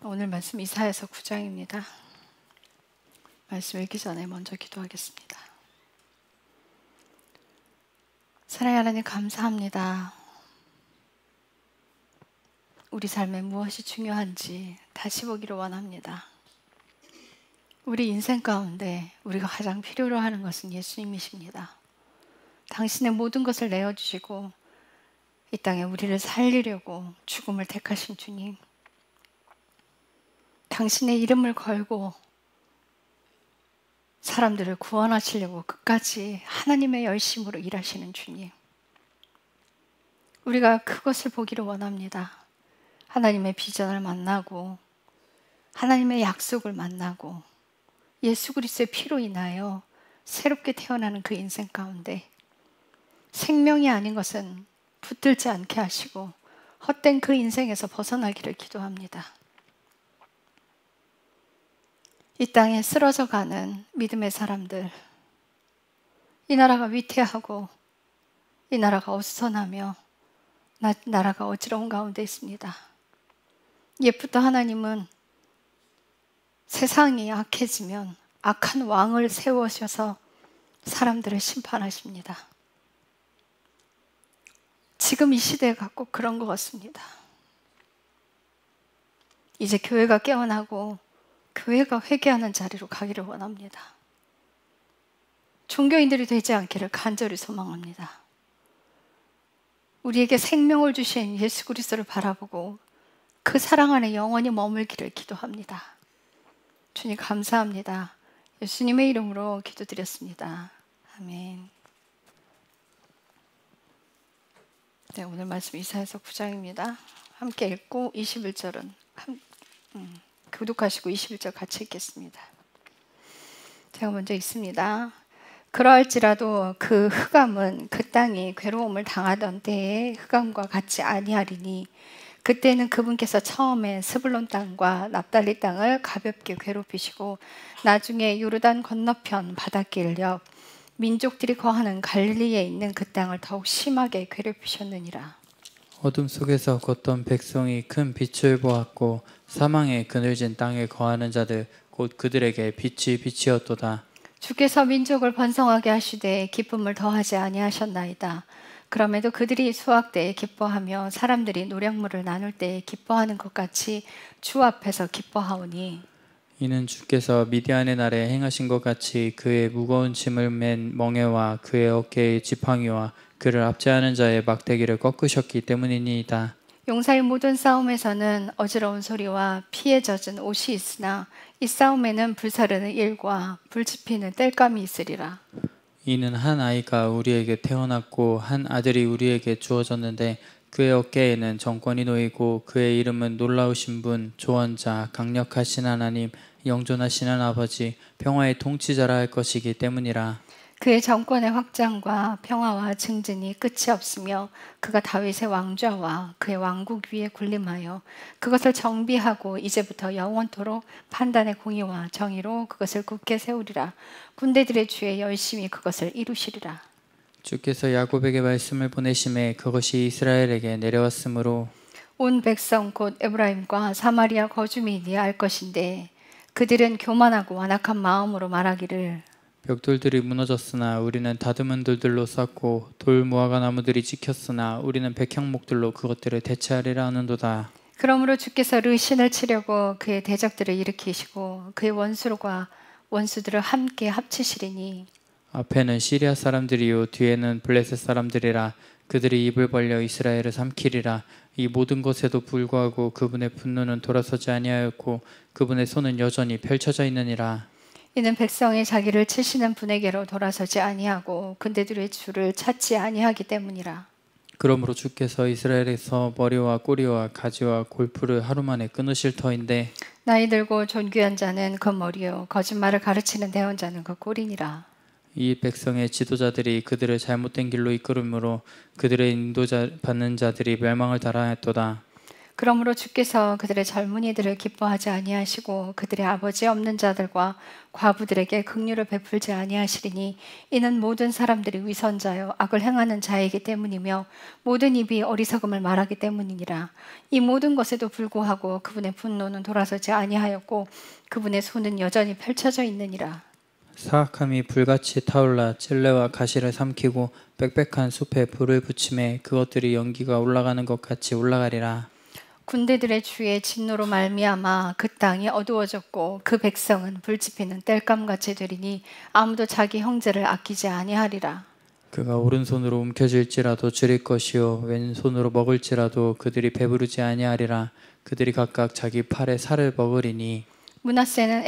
오늘 말씀 이사야서 9장입니다. 말씀 읽기 전에 먼저 기도하겠습니다. 사랑하는 하나님 감사합니다. 우리 삶에 무엇이 중요한지 다시 보기를 원합니다. 우리 인생 가운데 우리가 가장 필요로 하는 것은 예수님이십니다. 당신의 모든 것을 내어주시고 이 땅에 우리를 살리려고 죽음을 택하신 주님, 당신의 이름을 걸고 사람들을 구원하시려고 끝까지 하나님의 열심으로 일하시는 주님, 우리가 그것을 보기를 원합니다. 하나님의 비전을 만나고 하나님의 약속을 만나고 예수 그리스도의 피로 인하여 새롭게 태어나는 그 인생 가운데 생명이 아닌 것은 붙들지 않게 하시고 헛된 그 인생에서 벗어나기를 기도합니다. 이 땅에 쓰러져 가는 믿음의 사람들, 이 나라가 위태하고 이 나라가 어수선하며 나라가 어지러운 가운데 있습니다. 옛부터 하나님은 세상이 악해지면 악한 왕을 세우셔서 사람들을 심판하십니다. 지금 이 시대가 꼭 그런 것 같습니다. 이제 교회가 깨어나고 교회가 회개하는 자리로 가기를 원합니다. 종교인들이 되지 않기를 간절히 소망합니다. 우리에게 생명을 주신 예수 그리스도를 바라보고 그 사랑 안에 영원히 머물기를 기도합니다. 주님 감사합니다. 예수님의 이름으로 기도드렸습니다. 아멘. 네, 오늘 말씀 이사야서 9장입니다. 함께 읽고 21절은 교독하시고 21절 같이 읽겠습니다. 제가 먼저 읽습니다. 그러할지라도 그 흑암은 그 땅이 괴로움을 당하던 때의 흑암과 같지 아니하리니 그때는 그분께서 처음에 스불론 땅과 납달리 땅을 가볍게 괴롭히시고 나중에 요르단 건너편 바닷길 옆 민족들이 거하는 갈릴리에 있는 그 땅을 더욱 심하게 괴롭히셨느니라. 어둠 속에서 걷던 백성이 큰 빛을 보았고 사망의 그늘진 땅에 거하는 자들 곧 그들에게 빛이 빛이었도다. 주께서 민족을 번성하게 하시되 기쁨을 더하지 아니하셨나이다. 그럼에도 그들이 수확 때에 기뻐하며 사람들이 노력물을 나눌 때에 기뻐하는 것 같이 주 앞에서 기뻐하오니 이는 주께서 미디안의 날에 행하신 것 같이 그의 무거운 짐을 맨 멍에와 그의 어깨의 지팡이와 그를 압제하는 자의 막대기를 꺾으셨기 때문이니이다. 용사의 모든 싸움에서는 어지러운 소리와 피에 젖은 옷이 있으나 이 싸움에는 불사르는 일과 불지피는 땔감이 있으리라. 이는 한 아이가 우리에게 태어났고 한 아들이 우리에게 주어졌는데 그의 어깨에는 정권이 놓이고 그의 이름은 놀라우신 분, 조언자, 강력하신 하나님, 영존하신 아버지, 평화의 통치자라 할 것이기 때문이라. 그의 정권의 확장과 평화와 증진이 끝이 없으며 그가 다윗의 왕좌와 그의 왕국 위에 군림하여 그것을 정비하고 이제부터 영원토록 판단의 공의와 정의로 그것을 굳게 세우리라. 군대들의 주에 열심히 그것을 이루시리라. 주께서 야곱에게 말씀을 보내심에 그것이 이스라엘에게 내려왔으므로 온 백성 곧 에브라임과 사마리아 거주민이 알 것인데 그들은 교만하고 완악한 마음으로 말하기를 벽돌들이 무너졌으나 우리는 다듬은 돌들로 쌓고 돌 무화과 나무들이 찍혔으나 우리는 백향목들로 그것들을 대체하리라 하는도다. 그러므로 주께서 르신을 치려고 그의 대적들을 일으키시고 그의 원수들을 함께 합치시리니 앞에는 시리아 사람들이요 뒤에는 블레셋 사람들이라. 그들이 입을 벌려 이스라엘을 삼키리라. 이 모든 것에도 불구하고 그분의 분노는 돌아서지 아니하였고 그분의 손은 여전히 펼쳐져 있느니라. 이는 백성이 자기를 치시는 분에게로 돌아서지 아니하고 군대들의 주를 찾지 아니하기 때문이라. 그러므로 주께서 이스라엘에서 머리와 꼬리와 가지와 골프를 하루 만에 끊으실 터인데 나이 들고 존귀한 자는 그 머리요 거짓말을 가르치는 대언자는 그 꼬리니라. 이 백성의 지도자들이 그들을 잘못된 길로 이끌므로 그들의 인도받는 자들이 멸망을 달아했도다. 그러므로 주께서 그들의 젊은이들을 기뻐하지 아니하시고 그들의 아버지 없는 자들과 과부들에게 긍휼을 베풀지 아니하시리니 이는 모든 사람들이 위선자요 악을 행하는 자이기 때문이며 모든 입이 어리석음을 말하기 때문이니라. 이 모든 것에도 불구하고 그분의 분노는 돌아서지 아니하였고 그분의 손은 여전히 펼쳐져 있느니라. 사악함이 불같이 타올라 찔레와 가시를 삼키고 빽빽한 숲에 불을 붙임에 그것들이 연기가 올라가는 것 같이 올라가리라. 군대들의 주의 진노로 말미암아 그 땅이 어두워졌고 그 백성은 불지피는 땔감같이 되리니 아무도 자기 형제를 아끼지 아니하리라. 그가 오른손으로 움켜쥘지라도 줄일 것이요 왼손으로 먹을지라도 그들이 배부르지 아니하리라. 그들이 각각 자기 팔에 살을 먹으리니 므낫세는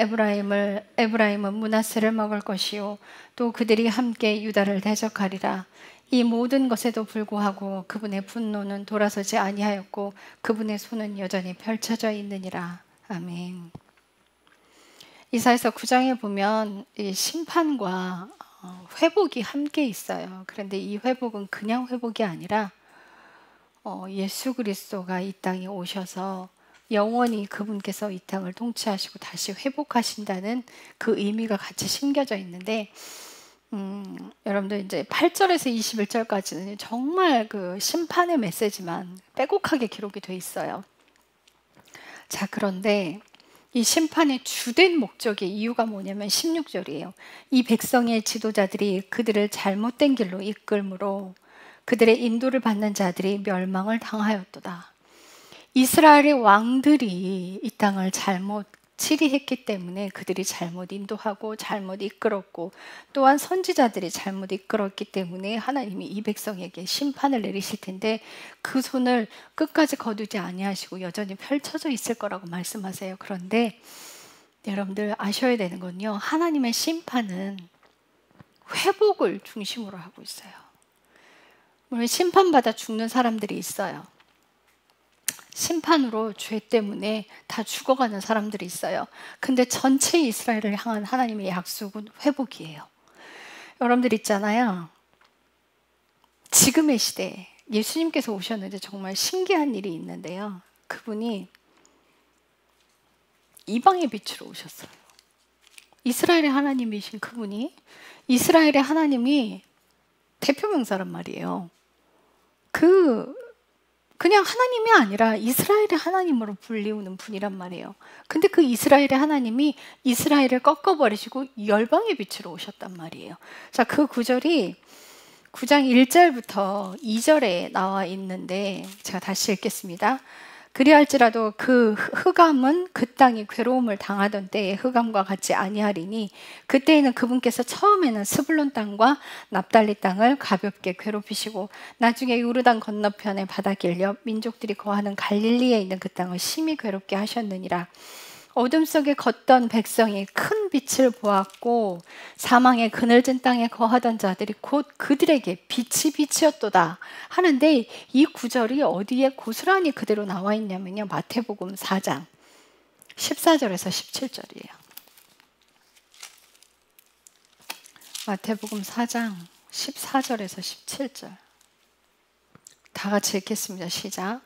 에브라임은 므낫세를 먹을 것이요 또 그들이 함께 유다를 대적하리라. 이 모든 것에도 불구하고 그분의 분노는 돌아서지 아니하였고 그분의 손은 여전히 펼쳐져 있느니라. 아멘. 이사야서 9장에 보면 이 심판과 회복이 함께 있어요. 그런데 이 회복은 그냥 회복이 아니라 예수 그리스도가 이 땅에 오셔서 영원히 그분께서 이 땅을 통치하시고 다시 회복하신다는 그 의미가 같이 심겨져 있는데 여러분들 이제 8절에서 21절까지는 정말 그 심판의 메시지만 빼곡하게 기록이 돼 있어요. 자, 그런데 이 심판의 주된 목적의 이유가 뭐냐면 16절이에요. 이 백성의 지도자들이 그들을 잘못된 길로 이끌므로 그들의 인도를 받는 자들이 멸망을 당하였도다. 이스라엘의 왕들이 이 땅을 잘못 치리했기 때문에 그들이 잘못 인도하고 잘못 이끌었고 또한 선지자들이 잘못 이끌었기 때문에 하나님이 이 백성에게 심판을 내리실 텐데 그 손을 끝까지 거두지 아니하시고 여전히 펼쳐져 있을 거라고 말씀하세요. 그런데 여러분들 아셔야 되는 건요, 하나님의 심판은 회복을 중심으로 하고 있어요. 물론 심판받아 죽는 사람들이 있어요. 심판으로 죄 때문에 다 죽어가는 사람들이 있어요. 근데 전체 이스라엘을 향한 하나님의 약속은 회복이에요. 여러분들 있잖아요. 지금의 시대에 예수님께서 오셨는데 정말 신기한 일이 있는데요. 그분이 이방의 빛으로 오셨어요. 이스라엘의 하나님이신 그분이 이스라엘의 하나님이 대표명사란 말이에요. 그냥 하나님이 아니라 이스라엘의 하나님으로 불리우는 분이란 말이에요. 근데 그 이스라엘의 하나님이 이스라엘을 꺾어버리시고 열방의 빛으로 오셨단 말이에요. 자, 그 구절이 9장 1절부터 2절에 나와 있는데 제가 다시 읽겠습니다. 그리할지라도 그 흑암은 그 땅이 괴로움을 당하던 때에 흑암과 같지 아니하리니 그때에는 그분께서 처음에는 스불론 땅과 납달리 땅을 가볍게 괴롭히시고 나중에 요르단 건너편의 바다길 옆 민족들이 거하는 갈릴리에 있는 그 땅을 심히 괴롭게 하셨느니라. 어둠 속에 걷던 백성이 큰 빛을 보았고 사망의 그늘진 땅에 거하던 자들이 곧 그들에게 빛이었도다 하는데 이 구절이 어디에 고스란히 그대로 나와 있냐면요, 마태복음 4장 14절에서 17절이에요. 마태복음 4장 14절에서 17절 다 같이 읽겠습니다. 시작.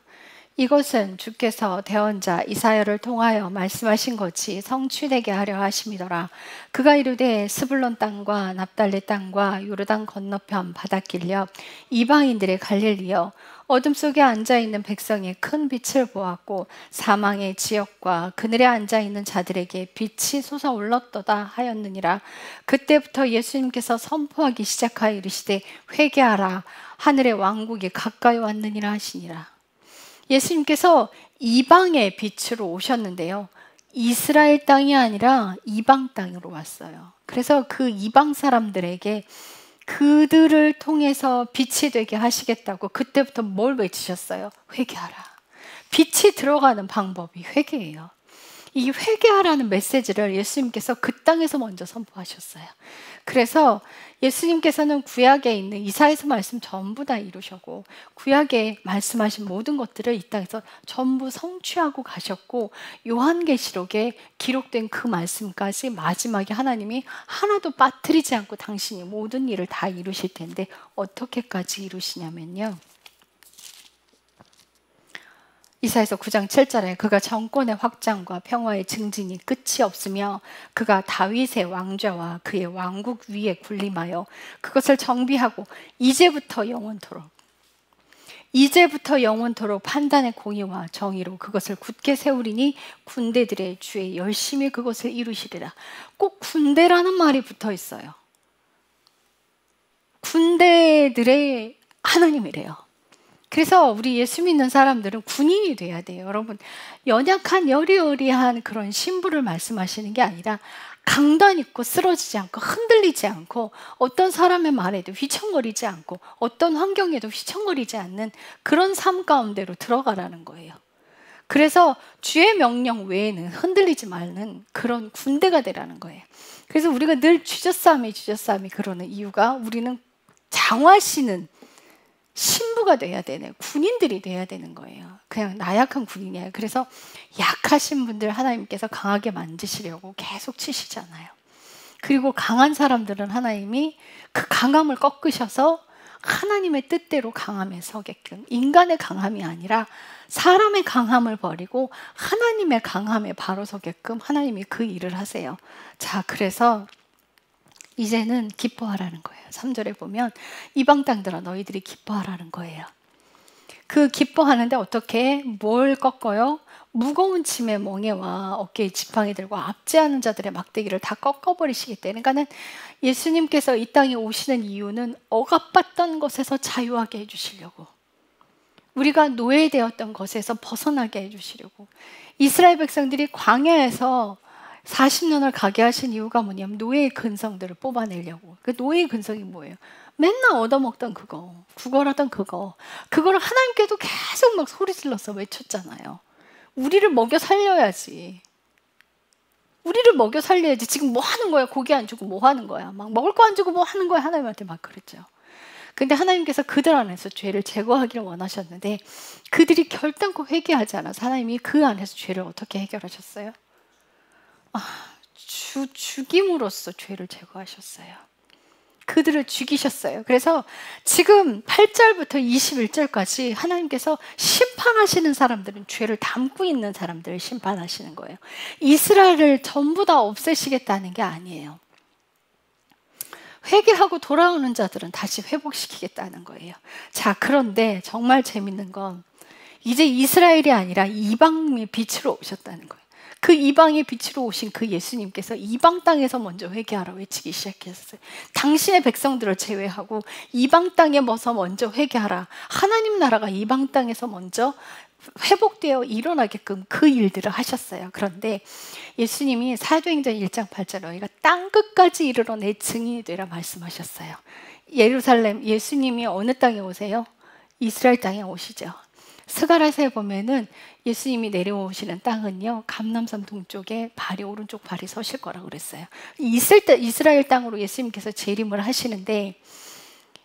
이것은 주께서 대언자 이사야를 통하여 말씀하신 것이 성취되게 하려 하심이더라. 그가 이르되 스불론 땅과 납달리 땅과 요르단 건너편 바닷길 옆 이방인들의 갈릴리여 어둠 속에 앉아있는 백성이 큰 빛을 보았고 사망의 지역과 그늘에 앉아있는 자들에게 빛이 솟아올랐도다 하였느니라. 그때부터 예수님께서 선포하기 시작하여 이르시되 회개하라 하늘의 왕국이 가까이 왔느니라 하시니라. 예수님께서 이방의 빛으로 오셨는데요, 이스라엘 땅이 아니라 이방 땅으로 왔어요. 그래서 그 이방 사람들에게 그들을 통해서 빛이 되게 하시겠다고 그때부터 뭘 외치셨어요? 회개하라. 빛이 들어가는 방법이 회개예요. 이 회개하라는 메시지를 예수님께서 그 땅에서 먼저 선포하셨어요. 그래서 예수님께서는 구약에 있는 이사야서 말씀 전부 다 이루셨고 구약에 말씀하신 모든 것들을 이 땅에서 전부 성취하고 가셨고 요한계시록에 기록된 그 말씀까지 마지막에 하나님이 하나도 빠뜨리지 않고 당신이 모든 일을 다 이루실 텐데 어떻게까지 이루시냐면요, 이사야서 9장 7절에 그가 정권의 확장과 평화의 증진이 끝이 없으며 그가 다윗의 왕좌와 그의 왕국 위에 군림하여 그것을 정비하고 이제부터 영원토록 판단의 공의와 정의로 그것을 굳게 세우리니 군대들의 주에 열심히 그것을 이루시리라. 꼭 군대라는 말이 붙어 있어요. 군대들의 하나님이래요. 그래서 우리 예수 믿는 사람들은 군인이 돼야 돼요. 여러분, 연약한 여리여리한 그런 신부를 말씀하시는 게 아니라 강단 있고 쓰러지지 않고 흔들리지 않고 어떤 사람의 말에도 휘청거리지 않고 어떤 환경에도 휘청거리지 않는 그런 삶 가운데로 들어가라는 거예요. 그래서 주의 명령 외에는 흔들리지 말는 그런 군대가 되라는 거예요. 그래서 우리가 늘 주저싸움이 그러는 이유가 우리는 장화시는 신부가 돼야 되는 군인들이 돼야 되는 거예요. 그냥 나약한 군인이에요. 그래서 약하신 분들 하나님께서 강하게 만드시려고 계속 치시잖아요. 그리고 강한 사람들은 하나님이 그 강함을 꺾으셔서 하나님의 뜻대로 강함에 서게끔, 인간의 강함이 아니라 사람의 강함을 버리고 하나님의 강함에 바로 서게끔 하나님이 그 일을 하세요. 자, 그래서 이제는 기뻐하라는 거예요. 3절에 보면 이방 땅들아 너희들이 기뻐하라는 거예요. 그 기뻐하는데 어떻게 뭘 꺾어요? 무거운 짐의 멍에와 어깨에 지팡이 들고 압제하는 자들의 막대기를 다 꺾어버리시기 때문에, 그러니까는 예수님께서 이 땅에 오시는 이유는 억압받던 것에서 자유하게 해주시려고, 우리가 노예되었던 것에서 벗어나게 해주시려고. 이스라엘 백성들이 광야에서 40년을 가게 하신 이유가 뭐냐면 노예의 근성들을 뽑아내려고. 그 노예의 근성이 뭐예요? 맨날 얻어먹던 그거, 구걸하던 그거를 하나님께도 계속 막 소리 질러서 외쳤잖아요. 우리를 먹여 살려야지. 우리를 먹여 살려야지. 지금 뭐 하는 거야? 고기 안 주고 뭐 하는 거야? 막 먹을 거 안 주고 뭐 하는 거야? 하나님한테 막 그랬죠. 근데 하나님께서 그들 안에서 죄를 제거하기를 원하셨는데 그들이 결단코 회개하지 않아서 하나님이 그 안에서 죄를 어떻게 해결하셨어요? 죽임으로써 죄를 제거하셨어요. 그들을 죽이셨어요. 그래서 지금 8절부터 21절까지 하나님께서 심판하시는 사람들은 죄를 담고 있는 사람들을 심판하시는 거예요. 이스라엘을 전부 다 없애시겠다는 게 아니에요. 회개하고 돌아오는 자들은 다시 회복시키겠다는 거예요. 자, 그런데 정말 재밌는 건 이제 이스라엘이 아니라 이방의 빛으로 오셨다는 거예요. 그 이방의 빛으로 오신 그 예수님께서 이방 땅에서 먼저 회개하라 외치기 시작했어요. 당신의 백성들을 제외하고 이방 땅에 먼저 회개하라. 하나님 나라가 이방 땅에서 먼저 회복되어 일어나게끔 그 일들을 하셨어요. 그런데 예수님이 사도행전 1장 8절 너희가 땅 끝까지 이르러 내 증인이 되라 말씀하셨어요. 예루살렘, 예수님이 어느 땅에 오세요? 이스라엘 땅에 오시죠. 스가랴서에 보면은 예수님이 내려오시는 땅은요, 감람산 동쪽에 오른쪽 발이 서실 거라고 그랬어요. 이스라엘 땅으로 예수님께서 재림을 하시는데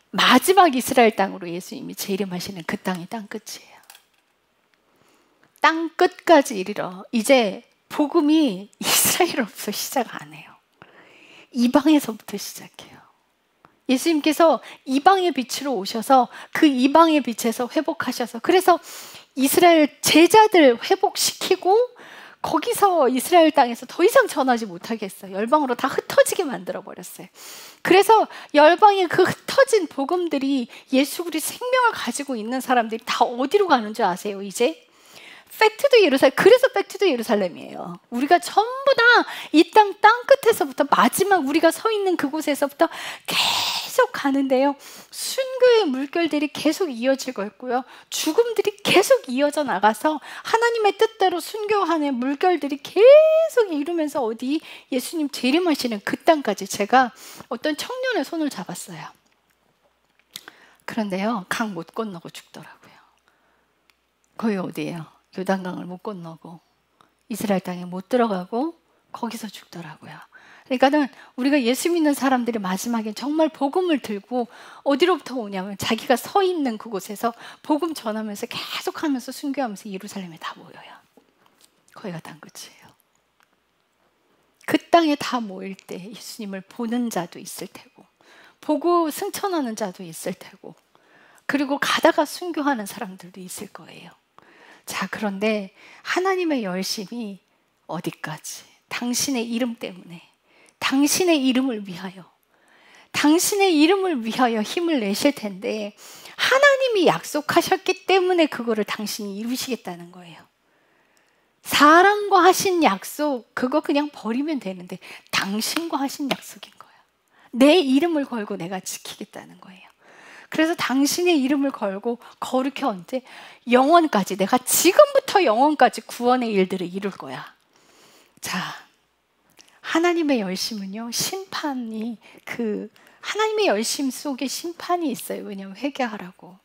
마지막 이스라엘 땅으로 예수님이 재림하시는 그 땅이 땅 끝이에요. 땅 끝까지 이르러 이제 복음이 이스라엘로부터 시작 안 해요. 이방에서부터 시작해요. 예수님께서 이방의 빛으로 오셔서 그 이방의 빛에서 회복하셔서, 그래서 이스라엘 제자들 회복시키고 거기서 이스라엘 땅에서 더 이상 전하지 못하게 했어요. 열방으로 다 흩어지게 만들어 버렸어요. 그래서 열방의 그 흩어진 복음들이 예수 그리스도 생명을 가지고 있는 사람들이 다 어디로 가는 줄 아세요? 이제 백투더 예루살렘. 그래서 백투더 예루살렘이에요. 우리가 전부 다 이 땅 끝에서부터 마지막 우리가 서 있는 그곳에서부터 계속 가는데요, 순교의 물결들이 계속 이어지고 있고요, 죽음들이 계속 이어져 나가서 하나님의 뜻대로 순교하는 물결들이 계속 이루면서 어디 예수님 재림하시는 그 땅까지 제가 어떤 청년의 손을 잡았어요. 그런데요, 강 못 건너고 죽더라고요. 거기 어디예요? 요단강을 못 건너고 이스라엘 땅에 못 들어가고 거기서 죽더라고요. 그러니까는 우리가 예수 믿는 사람들이 마지막에 정말 복음을 들고 어디로부터 오냐면 자기가 서 있는 그곳에서 복음 전하면서 계속하면서 순교하면서 예루살렘에 다 모여요. 거기가 땅 끝이에요. 그 땅에 다 모일 때 예수님을 보는 자도 있을 테고 보고 승천하는 자도 있을 테고 그리고 가다가 순교하는 사람들도 있을 거예요. 자, 그런데 하나님의 열심이 어디까지? 당신의 이름 때문에, 당신의 이름을 위하여, 당신의 이름을 위하여 힘을 내실 텐데 하나님이 약속하셨기 때문에 그거를 당신이 이루시겠다는 거예요. 사람과 하신 약속, 그거 그냥 버리면 되는데 당신과 하신 약속인 거예요. 내 이름을 걸고 내가 지키겠다는 거예요. 그래서 당신의 이름을 걸고 거룩해 언제? 영원까지, 내가 지금부터 영원까지 구원의 일들을 이룰 거야. 자, 하나님의 열심은요, 심판이, 하나님의 열심 속에 심판이 있어요. 왜냐하면 회개하라고.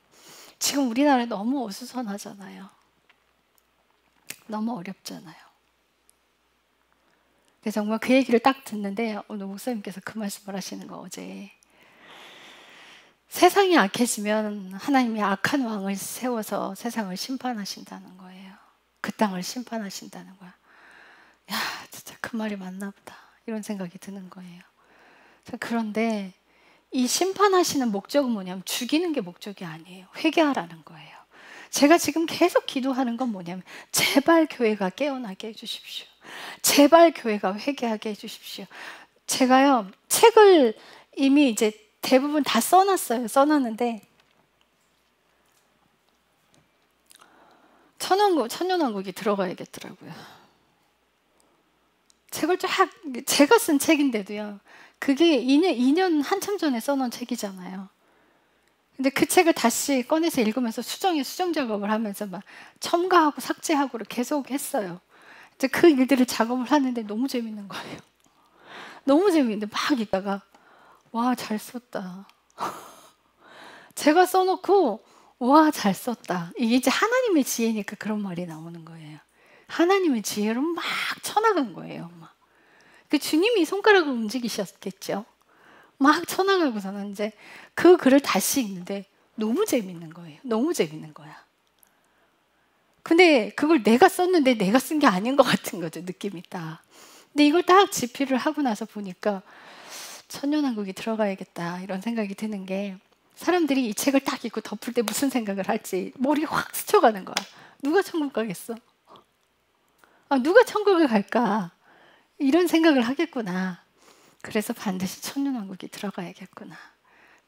지금 우리나라 너무 어수선하잖아요. 너무 어렵잖아요. 근데 정말 그 얘기를 딱 듣는데 오늘 목사님께서 그 말씀을 하시는 거, 어제. 세상이 악해지면 하나님이 악한 왕을 세워서 세상을 심판하신다는 거예요. 그 땅을 심판하신다는 거야. 야, 진짜 그 말이 맞나 보다, 이런 생각이 드는 거예요. 그런데 이 심판하시는 목적은 뭐냐면 죽이는 게 목적이 아니에요. 회개하라는 거예요. 제가 지금 계속 기도하는 건 뭐냐면 제발 교회가 깨어나게 해주십시오. 제발 교회가 회개하게 해주십시오. 제가요, 책을 이미 이제 대부분 다 써놨어요. 써놨는데 천년왕국이 들어가야겠더라고요. 책을 쫙, 제가 쓴 책인데도요, 그게 2년 한참 전에 써놓은 책이잖아요. 근데 그 책을 다시 꺼내서 읽으면서 수정 작업을 하면서 막 첨가하고 삭제하고 계속 했어요. 이제 그 일들을 작업을 하는데 너무 재밌는 거예요. 너무 재밌는데 막 있다가 와, 잘 썼다. 제가 써놓고 와, 잘 썼다. 이게 이제 하나님의 지혜니까 그런 말이 나오는 거예요. 하나님의 지혜로 막 쳐나간 거예요. 막. 그 주님이 손가락을 움직이셨겠죠. 막 쳐나가고서는 이제 그 글을 다시 읽는데 너무 재밌는 거예요. 너무 재밌는 거야. 근데 그걸 내가 썼는데 내가 쓴 게 아닌 것 같은 거죠, 느낌이 딱. 근데 이걸 딱 집필을 하고 나서 보니까 천년왕국이 들어가야겠다, 이런 생각이 드는 게, 사람들이 이 책을 딱 읽고 덮을 때 무슨 생각을 할지 머리 확 스쳐가는 거야. 누가 천국 가겠어? 누가 천국을 갈까? 이런 생각을 하겠구나. 그래서 반드시 천년왕국이 들어가야겠구나.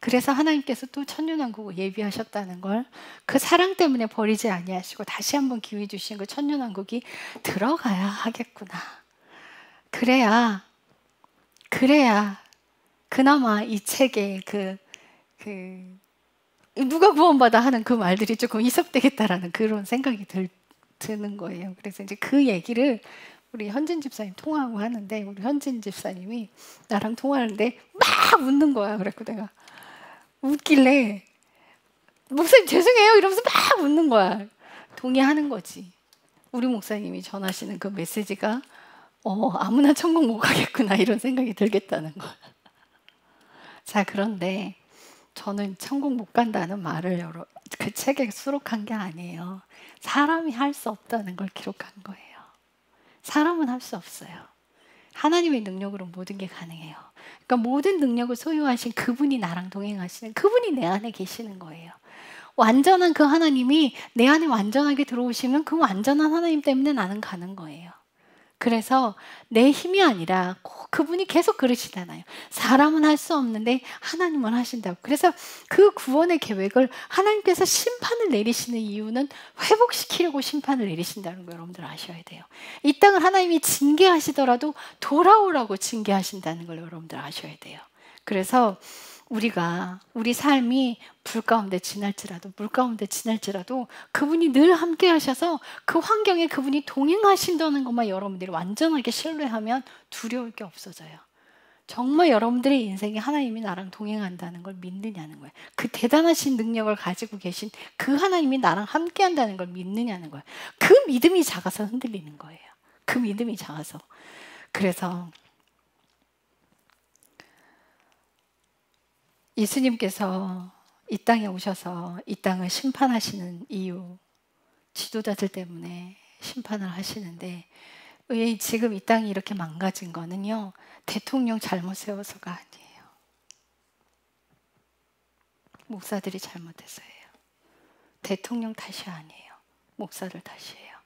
그래서 하나님께서 또 천년왕국을 예비하셨다는 걸, 그 사랑 때문에 버리지 아니하시고 다시 한번 기회 주신 그 천년왕국이 들어가야 하겠구나. 그래야 그나마 이 책에 누가 구원받아 하는 그 말들이 조금 이석되겠다라는 그런 생각이 드는 거예요. 그래서 이제 그 얘기를 우리 현진 집사님 통화하고 하는데, 우리 현진 집사님이 나랑 통화하는데 막 웃는 거야. 그래서 내가 웃길래 목사님 죄송해요 이러면서 막 웃는 거야. 동의하는 거지. 우리 목사님이 전하시는 그 메시지가 아무나 천국 못 가겠구나, 이런 생각이 들겠다는 거야. 자, 그런데 저는 천국 못 간다는 말을 그 책에 수록한 게 아니에요. 사람이 할 수 없다는 걸 기록한 거예요. 사람은 할 수 없어요. 하나님의 능력으로 모든 게 가능해요. 그러니까 모든 능력을 소유하신 그분이 나랑 동행하시는, 그분이 내 안에 계시는 거예요. 완전한 그 하나님이 내 안에 완전하게 들어오시면 그 완전한 하나님 때문에 나는 가는 거예요. 그래서 내 힘이 아니라 그분이 계속 그러시잖아요. 사람은 할 수 없는데 하나님은 하신다고. 그래서 그 구원의 계획을 하나님께서 심판을 내리시는 이유는 회복시키려고 심판을 내리신다는 거 여러분들 아셔야 돼요. 이 땅을 하나님이 징계하시더라도 돌아오라고 징계하신다는 걸 여러분들 아셔야 돼요. 그래서 우리 삶이 불 가운데 지날지라도, 물 가운데 지날지라도 그분이 늘 함께 하셔서 그 환경에 그분이 동행하신다는 것만 여러분들이 완전하게 신뢰하면 두려울 게 없어져요. 정말 여러분들의 인생에 하나님이 나랑 동행한다는 걸 믿느냐는 거예요. 그 대단하신 능력을 가지고 계신 그 하나님이 나랑 함께 한다는 걸 믿느냐는 거예요. 그 믿음이 작아서 흔들리는 거예요. 그 믿음이 작아서. 그래서 예수님께서 이 땅에 오셔서 이 땅을 심판하시는 이유, 지도자들 때문에 심판을 하시는데, 왜 지금 이 땅이 이렇게 망가진 거는요, 대통령 잘못 세워서가 아니에요. 목사들이 잘못해서예요. 대통령 탓이 아니에요. 목사들 탓이에요.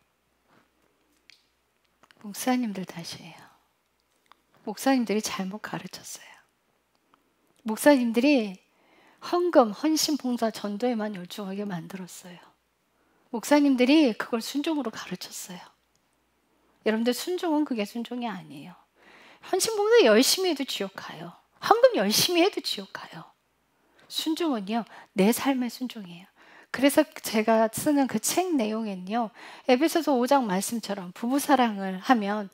목사님들 탓이에요. 목사님들이 잘못 가르쳤어요. 목사님들이 헌금, 헌신, 봉사, 전도에만 열중하게 만들었어요. 목사님들이 그걸 순종으로 가르쳤어요. 여러분들 순종은 그게 순종이 아니에요. 헌신, 봉사 열심히 해도 지옥 가요. 헌금 열심히 해도 지옥 가요. 순종은요, 내 삶의 순종이에요. 그래서 제가 쓰는 그 책 내용엔요, 에베소서 5장 말씀처럼 부부사랑을 하면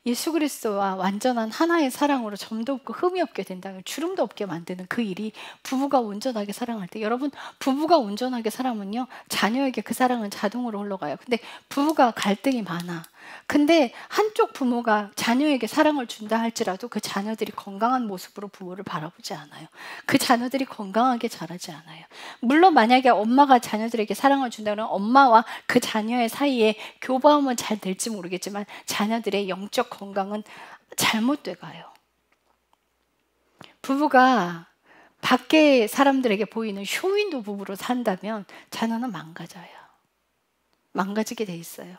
예수 그리스도와 완전한 하나의 사랑으로 점도 없고 흠이 없게 된다면 주름도 없게 만드는 그 일이 부부가 온전하게 사랑할 때, 여러분 부부가 온전하게 사랑하면요 자녀에게 그 사랑은 자동으로 흘러가요. 근데 부부가 갈등이 많아. 근데 한쪽 부모가 자녀에게 사랑을 준다 할지라도 그 자녀들이 건강한 모습으로 부모를 바라보지 않아요. 그 자녀들이 건강하게 자라지 않아요. 물론 만약에 엄마가 자녀들에게 사랑을 준다면 엄마와 그 자녀의 사이에 교감은 잘 될지 모르겠지만 자녀들의 영적 건강은 잘못돼 가요. 부부가 밖에 사람들에게 보이는 쇼윈도 부부로 산다면 자녀는 망가져요. 망가지게 돼 있어요.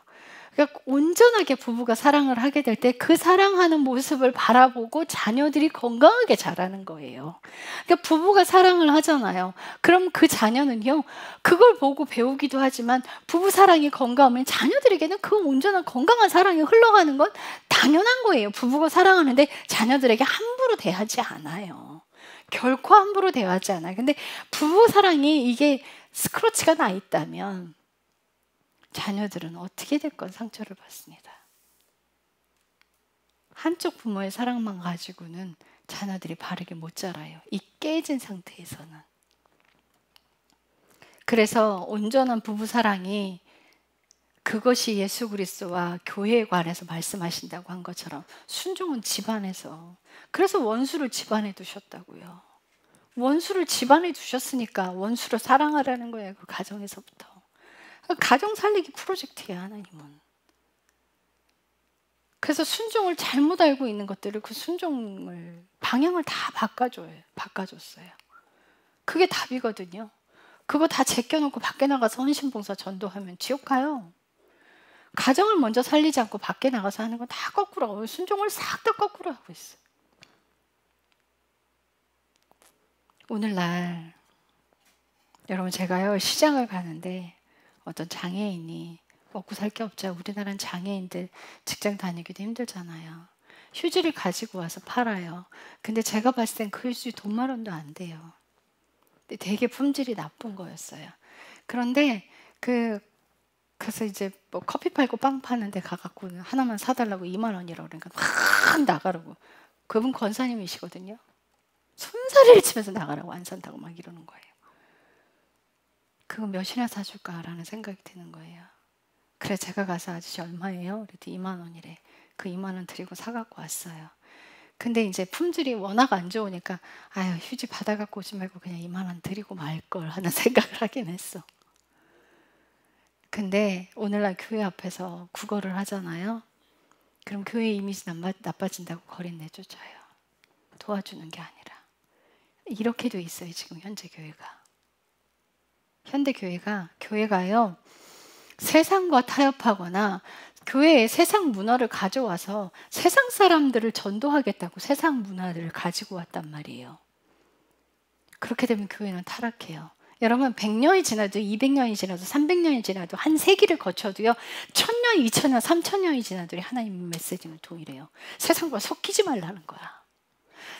그러니까 온전하게 부부가 사랑을 하게 될 때 그 사랑하는 모습을 바라보고 자녀들이 건강하게 자라는 거예요. 그러니까 부부가 사랑을 하잖아요. 그럼 그 자녀는요, 그걸 보고 배우기도 하지만 부부 사랑이 건강하면 자녀들에게는 그 온전한 건강한 사랑이 흘러가는 건 당연한 거예요. 부부가 사랑하는데 자녀들에게 함부로 대하지 않아요. 결코 함부로 대하지 않아요. 근데 부부 사랑이 이게 스크러치가 나 있다면 자녀들은 어떻게 됐건 상처를 받습니다. 한쪽 부모의 사랑만 가지고는 자녀들이 바르게 못 자라요. 이 깨진 상태에서는. 그래서 온전한 부부 사랑이 그것이 예수 그리스도와 교회에 관해서 말씀하신다고 한 것처럼 순종은 집안에서. 그래서 원수를 집안에 두셨다고요. 원수를 집안에 두셨으니까 원수를 사랑하라는 거예요. 그 가정에서부터. 가정 살리기 프로젝트예요, 하나님은. 그래서 순종을 잘못 알고 있는 것들을 그 순종을 방향을 다 바꿔줬어요. 그게 답이거든요. 그거 다 제껴놓고 밖에 나가서 헌신봉사 전도하면 지옥 가요. 가정을 먼저 살리지 않고 밖에 나가서 하는 건 다 거꾸로 하고 순종을 싹 다 거꾸로 하고 있어요. 오늘날 여러분, 제가요 시장을 가는데 어떤 장애인이 먹고 살 게 없죠. 우리나라는 장애인들 직장 다니기도 힘들잖아요. 휴지를 가지고 와서 팔아요. 근데 제가 봤을 땐 그 휴지 돈 10,000원도 안 돼요. 근데 되게 품질이 나쁜 거였어요. 그런데 그래서 이제 뭐 커피 팔고 빵 파는데 가갖고 하나만 사달라고 20,000원이라고 그러니까 확 나가라고. 그분 권사님이시거든요. 손사래를 치면서 나가라고, 안 산다고 막 이러는 거예요. 그거 몇이나 사줄까라는 생각이 드는 거예요. 그래 제가 가서 아저씨 얼마예요? 그랬더니 20,000원이래. 그 20,000원 드리고 사갖고 왔어요. 근데 이제 품질이 워낙 안 좋으니까 아유 휴지 받아갖고 오지 말고 그냥 20,000원 드리고 말걸 하는 생각을 하긴 했어. 근데 오늘날 교회 앞에서 구걸을 하잖아요. 그럼 교회 이미지 나빠진다고 거리 내쫓아요. 도와주는 게 아니라. 이렇게 돼 있어요 지금 현재 교회가. 현대 교회가요 세상과 타협하거나 교회에 세상 문화를 가져와서 세상 사람들을 전도하겠다고 세상 문화를 가지고 왔단 말이에요. 그렇게 되면 교회는 타락해요. 여러분 100년이 지나도 200년이 지나도 300년이 지나도 한 세기를 거쳐도요 1000년, 2000년, 3000년이 지나도 하나님의 메시지는 동일해요. 세상과 섞이지 말라는 거야.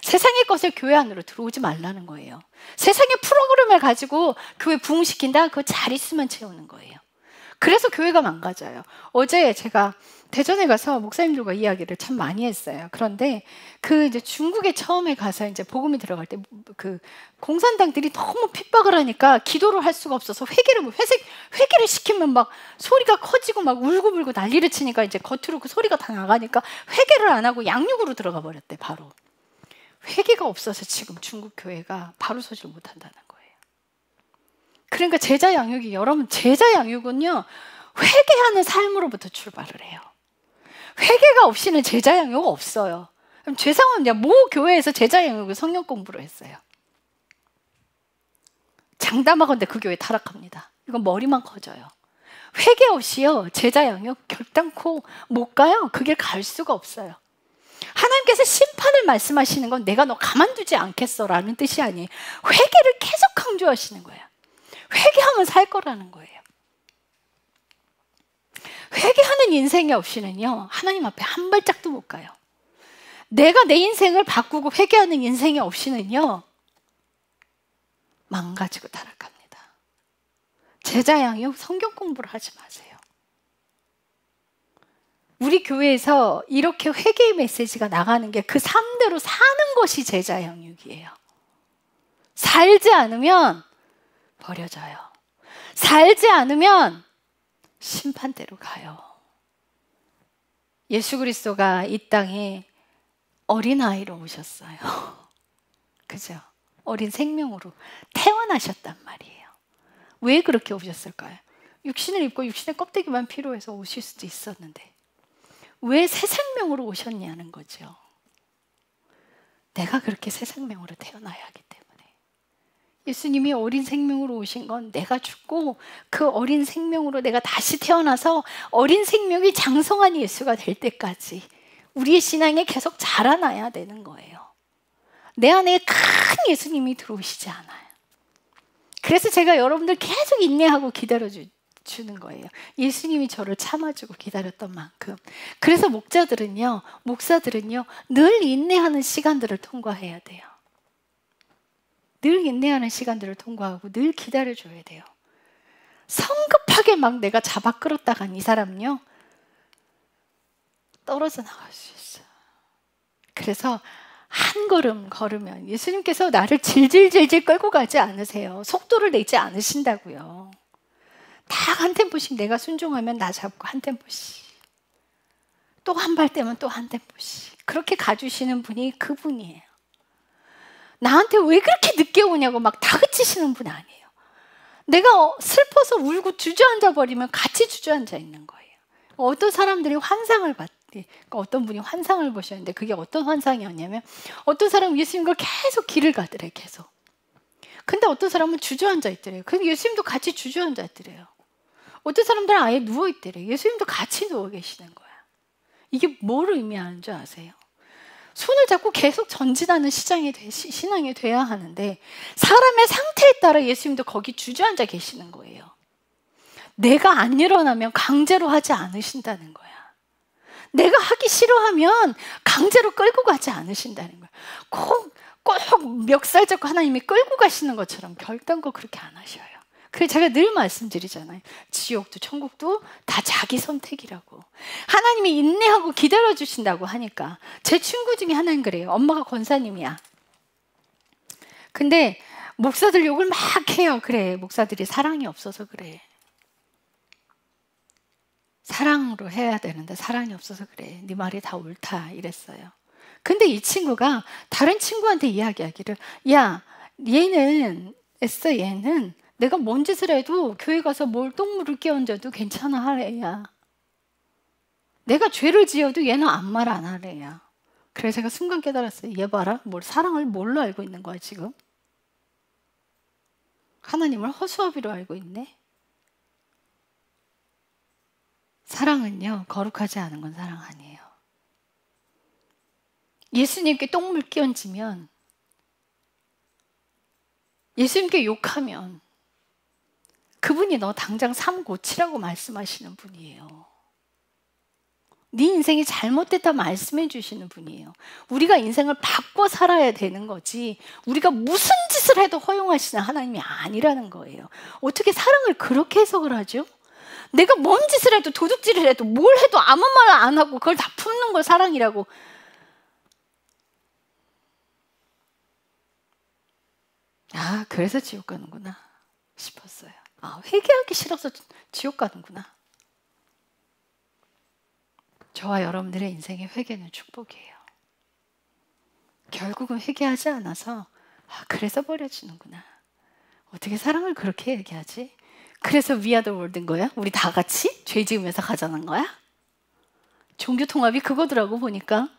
세상의 것을 교회 안으로 들어오지 말라는 거예요. 세상의 프로그램을 가지고 교회 부흥시킨다? 그거 잘 있으면 채우는 거예요. 그래서 교회가 망가져요. 어제 제가 대전에 가서 목사님들과 이야기를 참 많이 했어요. 그런데 이제 중국에 처음에 가서 이제 복음이 들어갈 때 그 공산당들이 너무 핍박을 하니까 기도를 할 수가 없어서 회개를 시키면 막 소리가 커지고 막 울고불고 난리를 치니까 이제 겉으로 그 소리가 다 나가니까 회개를 안 하고 양육으로 들어가 버렸대, 바로. 회개가 없어서 지금 중국 교회가 바로 서질 못한다는 거예요. 그러니까 제자 양육이, 여러분 제자 양육은요 회개하는 삶으로부터 출발을 해요. 회개가 없이는 제자 양육 없어요. 그럼 죄송합니다. 모 교회에서 제자 양육을 성경 공부로 했어요. 장담하건대 그 교회 타락합니다. 이건 머리만 커져요. 회개 없이요 제자 양육 결단코 못 가요. 그 길 갈 수가 없어요. 하나님께서 심판을 말씀하시는 건 내가 너 가만두지 않겠어 라는 뜻이 아니에요. 회개를 계속 강조하시는 거예요. 회개하면 살 거라는 거예요. 회개하는 인생이 없이는요 하나님 앞에 한 발짝도 못 가요. 내가 내 인생을 바꾸고 회개하는 인생이 없이는요 망가지고 타락합니다. 제자 양육 성경 공부를 하지 마세요. 우리 교회에서 이렇게 회개의 메시지가 나가는 게 그 삶대로 사는 것이 제자 양육이에요. 살지 않으면 버려져요. 살지 않으면 심판대로 가요. 예수 그리스도가 이 땅에 어린아이로 오셨어요. 그죠? 어린 생명으로 태어나셨단 말이에요. 왜 그렇게 오셨을까요? 육신을 입고 육신의 껍데기만 필요해서 오실 수도 있었는데 왜 새 생명으로 오셨냐는 거죠. 내가 그렇게 새 생명으로 태어나야 하기 때문에. 예수님이 어린 생명으로 오신 건 내가 죽고 그 어린 생명으로 내가 다시 태어나서 어린 생명이 장성한 예수가 될 때까지 우리의 신앙에 계속 자라나야 되는 거예요. 내 안에 큰 예수님이 들어오시지 않아요. 그래서 제가 여러분들 계속 인내하고 기다려주는 거예요. 예수님이 저를 참아주고 기다렸던 만큼. 그래서 목사들은요 늘 인내하는 시간들을 통과해야 돼요. 늘 인내하는 시간들을 통과하고 늘 기다려줘야 돼요. 성급하게 막 내가 잡아 끌었다간 이 사람은요 떨어져 나갈 수 있어요. 그래서 한 걸음 걸으면 예수님께서 나를 질질질질 끌고 가지 않으세요. 속도를 내지 않으신다고요. 딱 한 템포씩 내가 순종하면 나 잡고 한 템포씩 또 한 발 떼면 또 한 템포씩 그렇게 가주시는 분이 그분이에요. 나한테 왜 그렇게 늦게 오냐고 막 다그치시는 분 아니에요. 내가 슬퍼서 울고 주저앉아 버리면 같이 주저앉아 있는 거예요. 어떤 사람들이 환상을 어떤 분이 환상을 보셨는데 그게 어떤 환상이었냐면 어떤 사람은 예수님과 계속 길을 가더래 계속. 근데 어떤 사람은 주저앉아 있더래요. 근데 예수님도 같이 주저앉아 있더래요. 어떤 사람들은 아예 누워 있더래요. 예수님도 같이 누워 계시는 거야. 이게 뭘 의미하는 줄 아세요? 손을 잡고 계속 전진하는 신앙이 돼야 하는데 사람의 상태에 따라 예수님도 거기 주저앉아 계시는 거예요. 내가 안 일어나면 강제로 하지 않으신다는 거야. 내가 하기 싫어하면 강제로 끌고 가지 않으신다는 거야. 꼭 멱살 잡고 하나님이 끌고 가시는 것처럼 결단코 그렇게 안 하셔요. 그래서 제가 늘 말씀드리잖아요. 지옥도 천국도 다 자기 선택이라고. 하나님이 인내하고 기다려주신다고 하니까 제 친구 중에 하나는 그래요. 엄마가 권사님이야. 근데 목사들 욕을 막 해요. 그래, 목사들이 사랑이 없어서 그래. 사랑으로 해야 되는데 사랑이 없어서 그래. 네 말이 다 옳다 이랬어요. 근데 이 친구가 다른 친구한테 이야기하기를 야, 얘는 내가 뭔 짓을 해도 교회 가서 똥물을 끼얹어도 괜찮아 하래야. 내가 죄를 지어도 얘는 아무 말 안 하래야. 그래서 제가 순간 깨달았어요. 얘 봐라. 사랑을 뭘로 알고 있는 거야 지금? 하나님을 허수아비로 알고 있네. 사랑은요 거룩하지 않은 건 사랑 아니에요. 예수님께 똥물 끼얹으면 예수님께 욕하면 그분이 너 당장 삶 고치라고 말씀하시는 분이에요. 네 인생이 잘못됐다 말씀해 주시는 분이에요. 우리가 인생을 바꿔 살아야 되는 거지 우리가 무슨 짓을 해도 허용하시는 하나님이 아니라는 거예요. 어떻게 사랑을 그렇게 해석을 하죠? 내가 뭔 짓을 해도 도둑질을 해도 뭘 해도 아무 말 안 하고 그걸 다 품는 걸 사랑이라고. 아, 그래서 지옥 가는구나 싶었어요. 아, 회개하기 싫어서 지옥 가는구나. 저와 여러분들의 인생의 회개는 축복이에요. 결국은 회개하지 않아서 그래서 버려지는구나. 어떻게 사랑을 그렇게 얘기하지? 그래서 We are the world인 거야? 우리 다 같이 죄 지으면서 가자는 거야? 종교 통합이 그거더라고 보니까.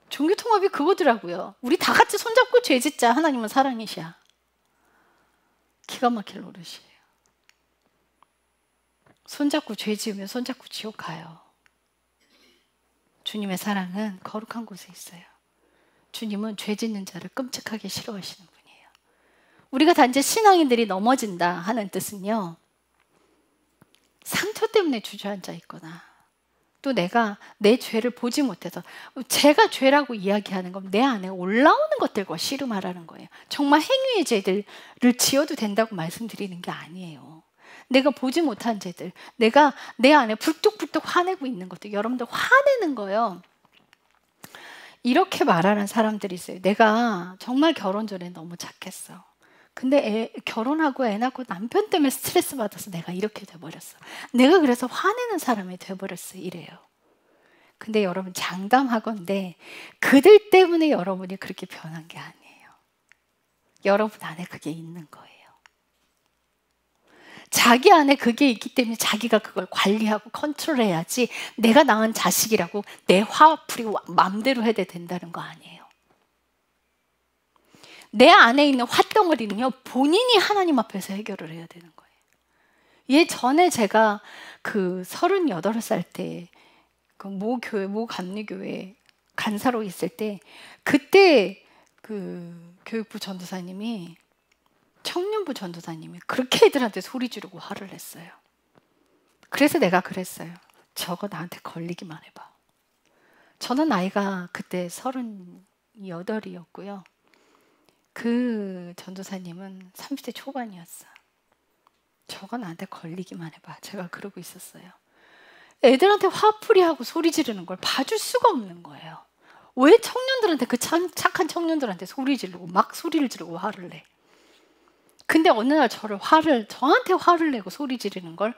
종교 통합이 그거더라고요. 우리 다 같이 손잡고 죄 짓자. 하나님은 사랑이시야. 기가 막힐 노릇이에요. 손잡고 죄 지으면 손잡고 지옥 가요. 주님의 사랑은 거룩한 곳에 있어요. 주님은 죄 짓는 자를 끔찍하게 싫어하시는 분이에요. 우리가 단지 신앙인들이 넘어진다 하는 뜻은요, 상처 때문에 주저앉아 있거나 또 내가 내 죄를 보지 못해서, 제가 죄라고 이야기하는 건 내 안에 올라오는 것들과 씨름하라는 거예요. 정말 행위의 죄들을 지어도 된다고 말씀드리는 게 아니에요. 내가 보지 못한 죄들, 내가 내 안에 불뚝불뚝 화내고 있는 것들, 여러분들 화내는 거요, 이렇게 말하는 사람들이 있어요. 내가 정말 결혼 전에 너무 착했어. 근데 결혼하고 애 낳고 남편 때문에 스트레스 받아서 내가 이렇게 돼버렸어. 내가 그래서 화내는 사람이 돼버렸어. 이래요. 근데 여러분, 장담하건대 그들 때문에 여러분이 그렇게 변한 게 아니에요. 여러분 안에 그게 있는 거예요. 자기 안에 그게 있기 때문에 자기가 그걸 관리하고 컨트롤해야지, 내가 낳은 자식이라고 내 화 풀이고 마음대로 해도 된다는 거 아니에요. 내 안에 있는 화덩어리는요, 본인이 하나님 앞에서 해결을 해야 되는 거예요. 예전에 제가 그 38살 때 그 모 감리교회 간사로 있을 때, 그때 그 교육부 전도사님이, 청년부 전도사님이 그렇게 애들한테 소리 지르고 화를 냈어요. 그래서 내가 그랬어요. 저거 나한테 걸리기만 해봐. 저는 나이가 그때 38이었고요. 그 전도사님은 30대 초반이었어. 저거 나한테 걸리기만 해봐. 제가 그러고 있었어요. 애들한테 화풀이하고 소리 지르는 걸 봐줄 수가 없는 거예요. 왜 청년들한테, 그 착한 청년들한테 소리 지르고 막 소리를 지르고 화를 내? 근데 어느 날 저한테 화를 내고 소리 지르는 걸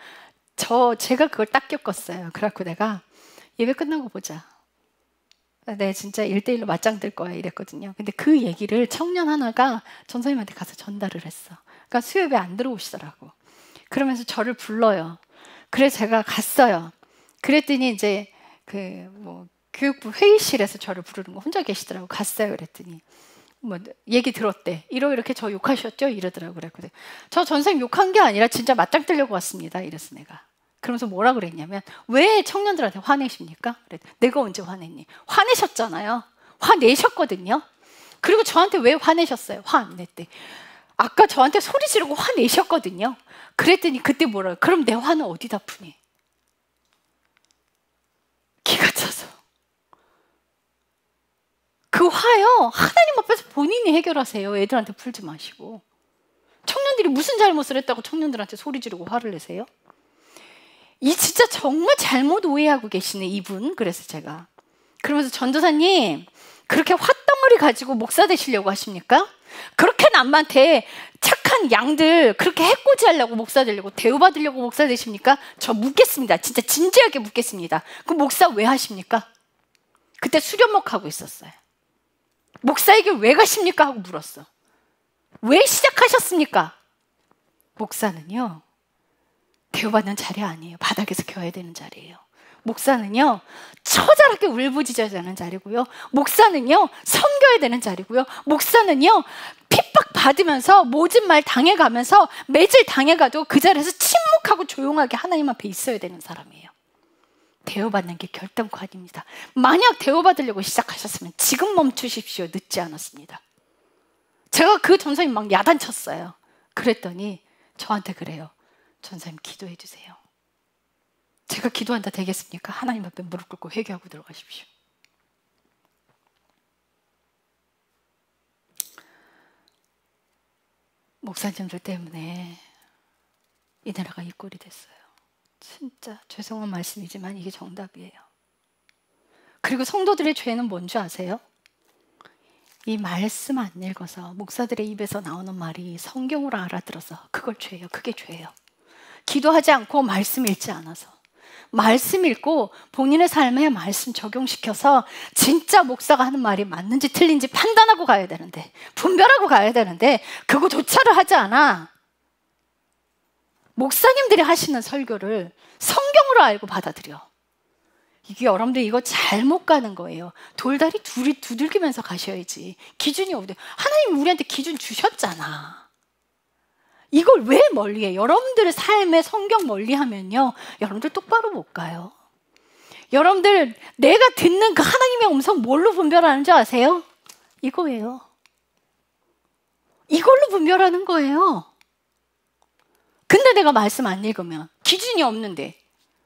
제가 그걸 딱 겪었어요. 그래갖고 내가 예배 끝나고 보자. 네, 진짜 1대1로 맞짱 뜰 거야 이랬거든요. 근데 그 얘기를 청년 하나가 전사님한테 가서 전달을 했어. 그러니까 수요예배 안 들어오시더라고. 그러면서 저를 불러요. 그래서 제가 갔어요. 그랬더니 이제 교육부 회의실에서 저를 부르는 거 혼자 계시더라고. 갔어요. 그랬더니 얘기 들었대. 이렇게 저 욕하셨죠? 이러더라고. 그랬거든. 저 전사님 욕한 게 아니라 진짜 맞짱 뜨려고 왔습니다. 이랬어 내가. 그러면서 뭐라 그랬냐면, 왜 청년들한테 화내십니까? 그랬더니, 내가 언제 화냈니? 화내셨잖아요. 화내셨거든요. 그리고 저한테 왜 화내셨어요? 화 안 냈대. 아까 저한테 소리 지르고 화내셨거든요. 그랬더니 그때 뭐라고? 그럼 내 화는 어디다 푸니? 기가 차서. 그 화요, 하나님 앞에서 본인이 해결하세요. 애들한테 풀지 마시고. 청년들이 무슨 잘못을 했다고 청년들한테 소리 지르고 화를 내세요? 이 진짜 정말 잘못 오해하고 계시네 이분. 그래서 제가 그러면서, 전도사님 그렇게 화덩어리 가지고 목사 되시려고 하십니까? 그렇게 남한테 착한 양들 그렇게 해코지 하려고 목사 되려고, 대우받으려고 목사 되십니까? 저 묻겠습니다. 진짜 진지하게 묻겠습니다. 그럼 목사 왜 하십니까? 그때 수련목하고 있었어요. 목사에게 왜 가십니까? 하고 물었어. 왜 시작하셨습니까? 목사는요, 대우받는 자리 아니에요. 바닥에서 겨야 되는 자리예요. 목사는요, 처절하게 울부짖어야 하는 자리고요. 목사는요, 섬겨야 되는 자리고요. 목사는요, 핍박 받으면서 모진 말 당해가면서 매질 당해가도 그 자리에서 침묵하고 조용하게 하나님 앞에 있어야 되는 사람이에요. 대우받는 게 결단권입니다. 만약 대우받으려고 시작하셨으면 지금 멈추십시오. 늦지 않았습니다. 제가 그 전사님 막 야단쳤어요. 그랬더니 저한테 그래요. 전사님 기도해 주세요. 제가 기도한다 되겠습니까? 하나님 앞에 무릎 꿇고 회개하고 들어가십시오. 목사님들 때문에 이 나라가 이 꼴이 됐어요. 진짜 죄송한 말씀이지만 이게 정답이에요. 그리고 성도들의 죄는 뭔지 아세요? 이 말씀 안 읽어서, 목사들의 입에서 나오는 말이 성경으로 알아들어서 그걸 죄예요. 그게 죄예요. 기도하지 않고 말씀 읽지 않아서, 말씀 읽고 본인의 삶에 말씀 적용시켜서 진짜 목사가 하는 말이 맞는지 틀린지 판단하고 가야 되는데, 분별하고 가야 되는데 그거조차를 하지 않아. 목사님들이 하시는 설교를 성경으로 알고 받아들여. 이게 여러분들 이거 잘못 가는 거예요. 돌다리 둘이 두들기면서 가셔야지. 기준이 어디? 하나님 우리한테 기준 주셨잖아. 이걸 왜 멀리해? 여러분들의 삶에 성경 멀리하면요, 여러분들 똑바로 못 가요. 여러분들, 내가 듣는 그 하나님의 음성 뭘로 분별하는 줄 아세요? 이거예요. 이걸로 분별하는 거예요. 근데 내가 말씀 안 읽으면 기준이 없는데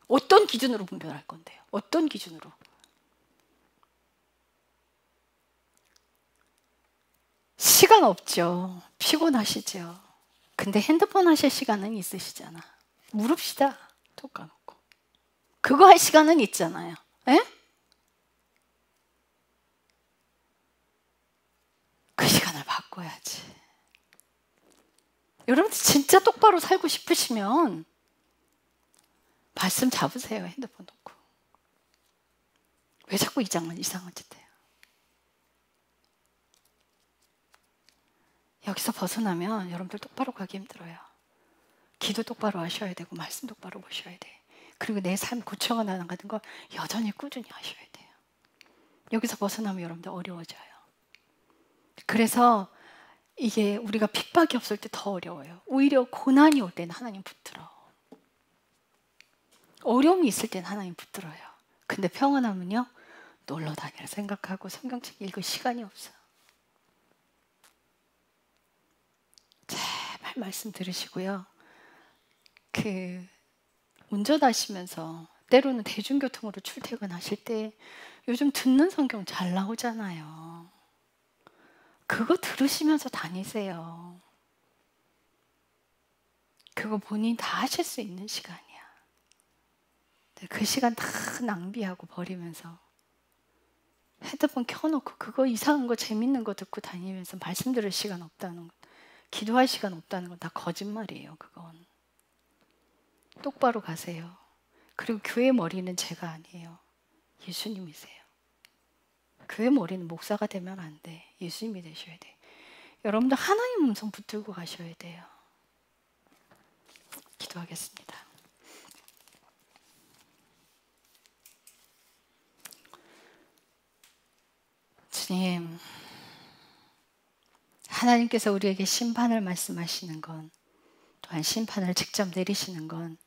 어떤 기준으로 분별할 건데요? 어떤 기준으로? 시간 없죠. 피곤하시죠. 근데 핸드폰 하실 시간은 있으시잖아. 물읍시다. 톡 까놓고. 그거 할 시간은 있잖아요. 에? 그 시간을 바꿔야지. 여러분들 진짜 똑바로 살고 싶으시면 말씀 잡으세요. 핸드폰 놓고. 왜 자꾸 이상한 짓 해요? 여기서 벗어나면 여러분들 똑바로 가기 힘들어요. 기도 똑바로 하셔야 되고 말씀 똑바로 보셔야 돼. 그리고 내 삶 고쳐가 나가는 거 여전히 꾸준히 하셔야 돼요. 여기서 벗어나면 여러분들 어려워져요. 그래서 이게 우리가 핍박이 없을 때 더 어려워요. 오히려 고난이 올 때는 하나님 붙들어. 어려움이 있을 때는 하나님 붙들어요. 근데 평안하면요, 놀러 다닐 생각하고 성경책 읽을 시간이 없어. 제발 말씀 들으시고요. 운전하시면서 때로는 대중교통으로 출퇴근하실 때 요즘 듣는 성경 잘 나오잖아요. 그거 들으시면서 다니세요. 그거 본인 다 하실 수 있는 시간이야. 그 시간 다 낭비하고 버리면서 핸드폰 켜놓고 그거 이상한 거 재밌는 거 듣고 다니면서 말씀 들을 시간 없다는 것, 기도할 시간 없다는 건 다 거짓말이에요. 그건 똑바로 가세요. 그리고 교회 머리는 제가 아니에요. 예수님이세요. 교회 머리는 목사가 되면 안 돼. 예수님이 되셔야 돼. 여러분들 하나님 음성 붙들고 가셔야 돼요. 기도하겠습니다. 주님, 하나님께서 우리에게 심판을 말씀하시는 건, 또한 심판을 직접 내리시는 건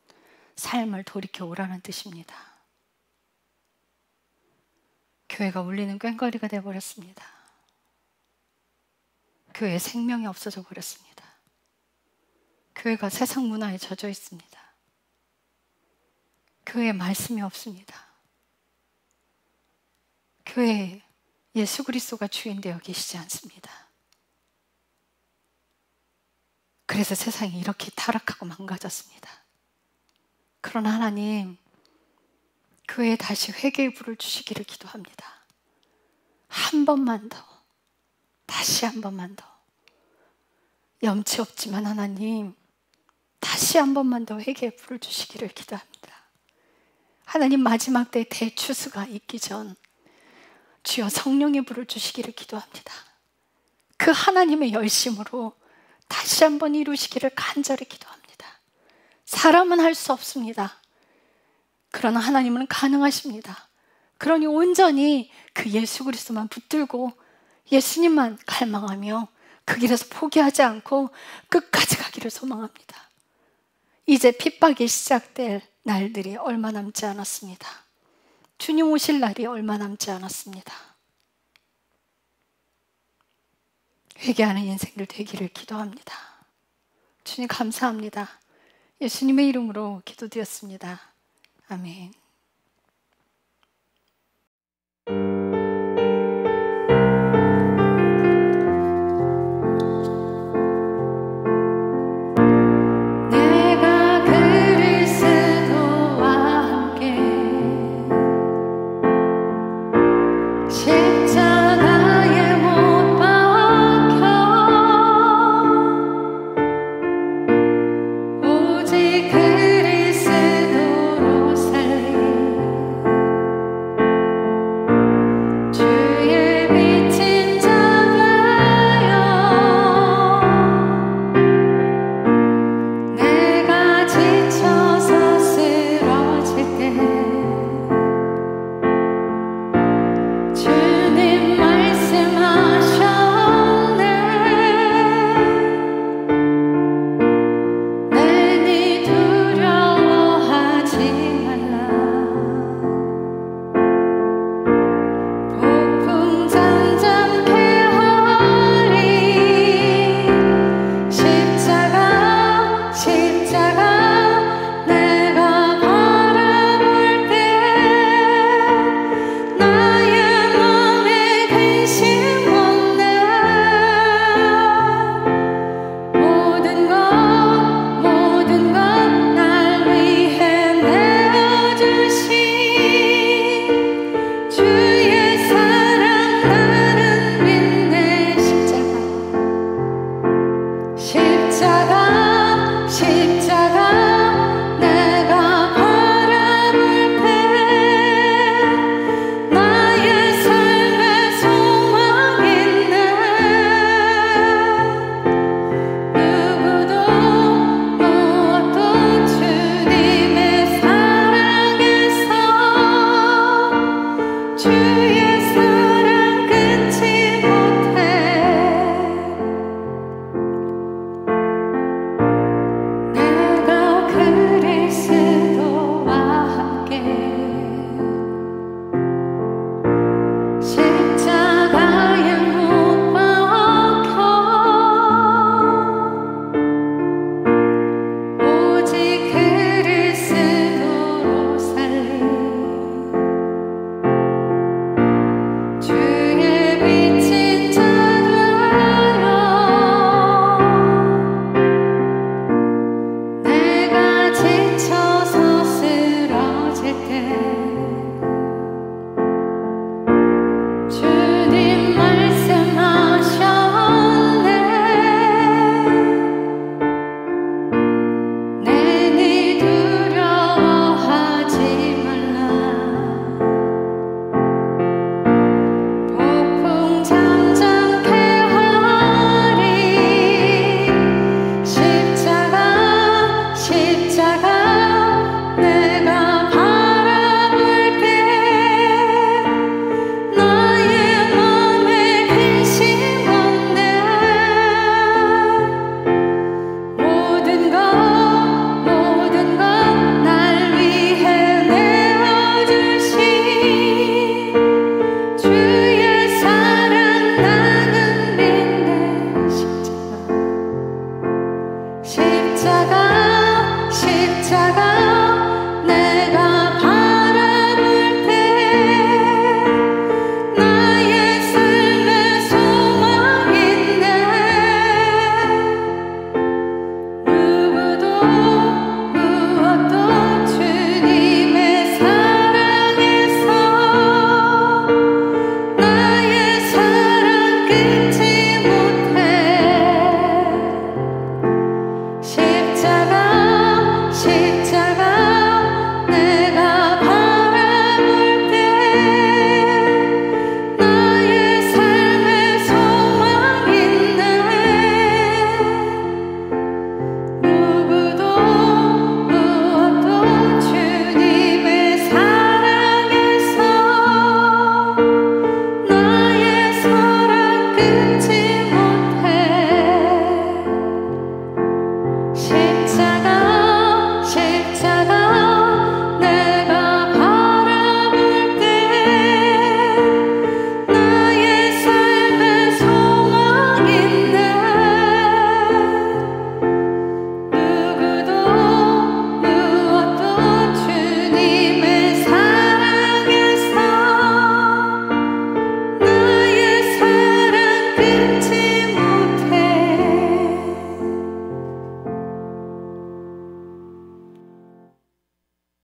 삶을 돌이켜 오라는 뜻입니다. 교회가 울리는 꽹과리가 되어버렸습니다. 교회에 생명이 없어져 버렸습니다. 교회가 세상 문화에 젖어 있습니다. 교회에 말씀이 없습니다. 교회에 예수 그리스도가 주인 되어 계시지 않습니다. 그래서 세상이 이렇게 타락하고 망가졌습니다. 그러나 하나님, 교회에 다시 회개의 불을 주시기를 기도합니다. 한 번만 더, 다시 한 번만 더. 염치 없지만 하나님, 다시 한 번만 더 회개의 불을 주시기를 기도합니다. 하나님, 마지막 때 대추수가 있기 전 주여 성령의 불을 주시기를 기도합니다. 그 하나님의 열심으로 다시 한번 이루시기를 간절히 기도합니다. 사람은 할 수 없습니다. 그러나 하나님은 가능하십니다. 그러니 온전히 그 예수 그리스도만 붙들고 예수님만 갈망하며 그 길에서 포기하지 않고 끝까지 가기를 소망합니다. 이제 핍박이 시작될 날들이 얼마 남지 않았습니다. 주님 오실 날이 얼마 남지 않았습니다. 회개하는 인생들 되기를 기도합니다. 주님 감사합니다. 예수님의 이름으로 기도드렸습니다. 아멘. 내가 그리스도와 함께 십자가에 못 박혀 오직 그리스도로 살리 주의